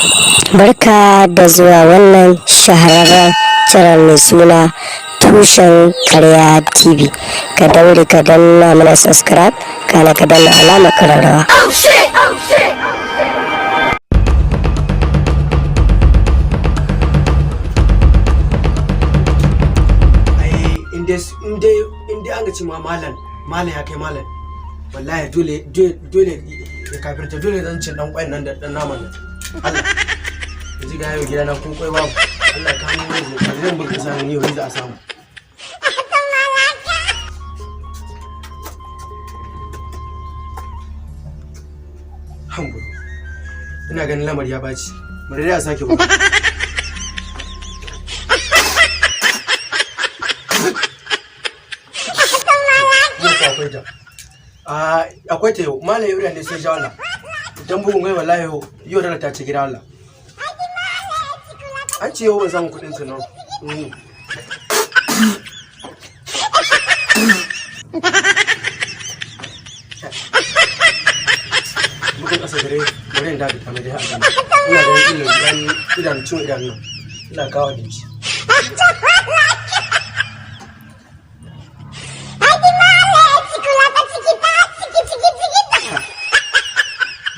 Barka da zuwa wannan shahararren channel mai suna Tushen Karya TV. Ka daure ka danna mana subscribe, kana ka danna alamar kararrawa. Inda an ga ci ma malam ya kai malam, wallahi dole ya kafirta, dole zan cin dan kwai nan da dan naman nan. Allah ya ji ga yau gida na kun kwai babu. Allah ka hannu mai zuwa zan burka sanin yau za a samu. Hambu ina ganin lamar ya baci, bari dai a sake ba. Akwai ta yau malam yau ne sai ja wannan dan bugun gai wallahi yau da ta ci gida Allah an ce yau ban samu kudin su nan bugun kasa gare bari da ta mai da haka ina da idan cin idan nan ina kawo abinci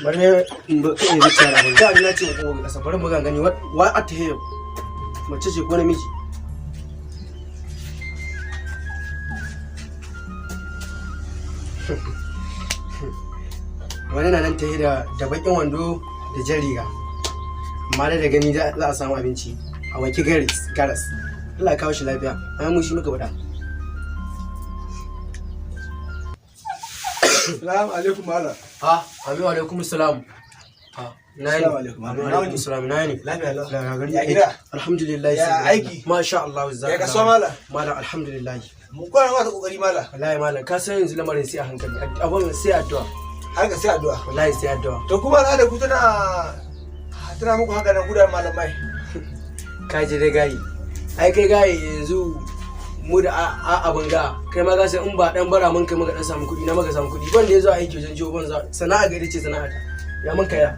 bari ne ba kai da tsara ba da ina ce ko kasa bari mu gani wa a ta yau mace ce ko namiji wani na nan ta yi da bakin wando da jan riga amma da gani za a samu abinci a wanki garas Allah ya kawo shi lafiya an mu shi muka bada. Assalamu alaikum malam. Amin wa alaikum salam. Assalamu alaikum. Alaikum salam. Nani? Lafiya lau. Ya gida. Alhamdulillah. Ya aiki. Masha Allah. Ya kasuwa malam. Malam alhamdulillah. Mun kwana wata kokari malam. Wallahi malam ka san yanzu lamarin sai a hankali. Abun sai addu'a. Har ka sai addu'a. Wallahi sai addu'a. To kuma na da ku tana muku haka nan gudan malamai. Ka je dai gayi. Ai kai gayi yanzu mu da abin ga kai ma ga sai in ba dan bara mun kai muka dan samu kuɗi na maka samu kuɗi ban da yazo aiki wajen jiwo ban sana'a gari ce sana'a ta ya mun kaya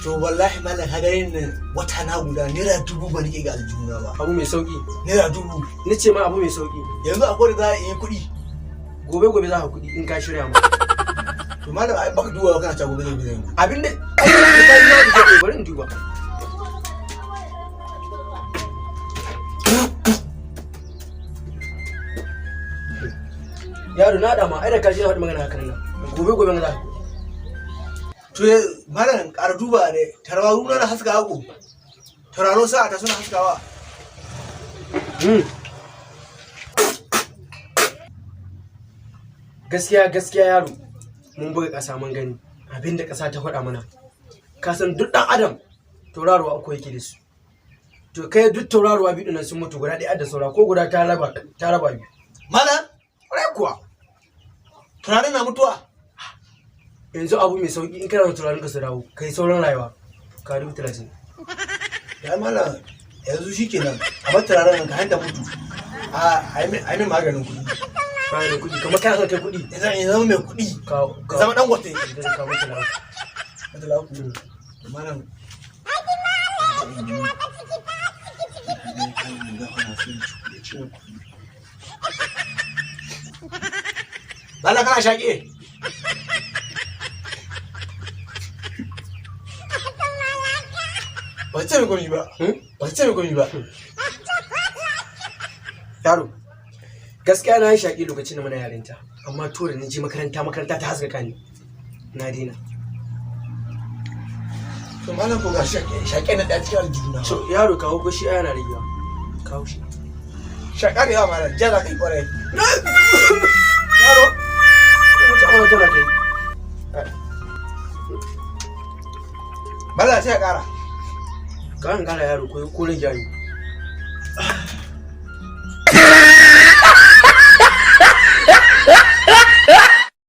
to wallahi malam ka ganin nan wata na guda naira 1000 ba nake ga aljuna ba abu mai sauki naira 1000 nace ma abu mai sauki yanzu akwai da za a yi kuɗi gobe za ka kuɗi in ka shirya mu to malam ai baka duba kana ta gobe zai abinda ai ka yi na bari in duba yaro na dama ai da kaji na faɗi magana hakan nan gobe na za ka to malam ƙara duba ne tarwaru na haska hago tararo sa ta suna haskawa gaskiya yaro mun buga ƙasa mun gani abinda ƙasa ta faɗa mana ka san duk ɗan adam tauraruwa akwai yake da su to kai duk tauraruwa biyu nan sun mutu guda ɗaya da saura ko guda ta raba biyu malam ƙwarai kuwa tunanin na mutuwa yanzu abu mai sauki in kana da tunanin ka su dawo kai sauran rayuwa ka dubu 30 ya malam yanzu shikenan a bar turaren nan ka hanta mutu a yi min maganin kuɗi bayan da kuɗi kamar kana son kai kuɗi ya zama mai kuɗi ka zama ɗan gwate ka mutu lawo malam Lala kana shaƙe? Ba ce mai gomi ba. Ba ce mai gomi ba. Yaro, gaskiya na yi shaƙi lokacin da muna yarinta, amma to da na je makaranta ta haskaka ni. Na daina. To malam ko ga shaƙe na ɗaya cikin aljihuna. So yaro kawo ko shi yana rigewa. Kawo shi. Shaƙa da yawa malam, jala kai kwarai. Yaro, amma tana kai. Bala sai ya ƙara. Ka ƙara yaro ko rage yayi.